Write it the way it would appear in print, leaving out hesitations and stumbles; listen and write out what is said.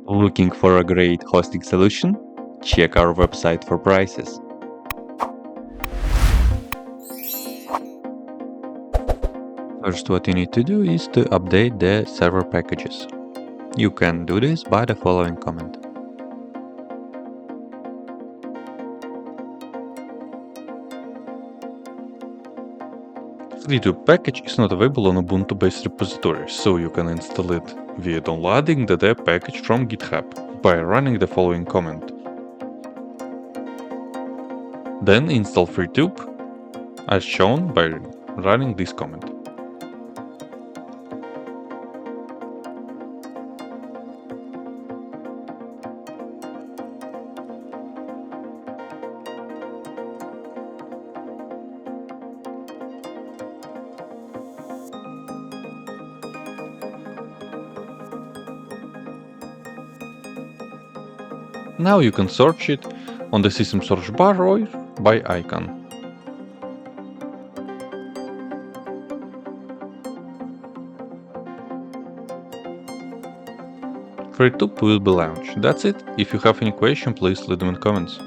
Looking for a great hosting solution? Check our website for prices. First, what you need to do is to update the server packages. You can do this by the following command. FreeTube package is not available on Ubuntu-based repositories, so you can install it via downloading the dev package from GitHub by running the following command. Then install FreeTube as shown by running this command. Now you can search it on the system search bar or by icon. FreeTube will be launched. That's it. If you have any question, please leave them in comments.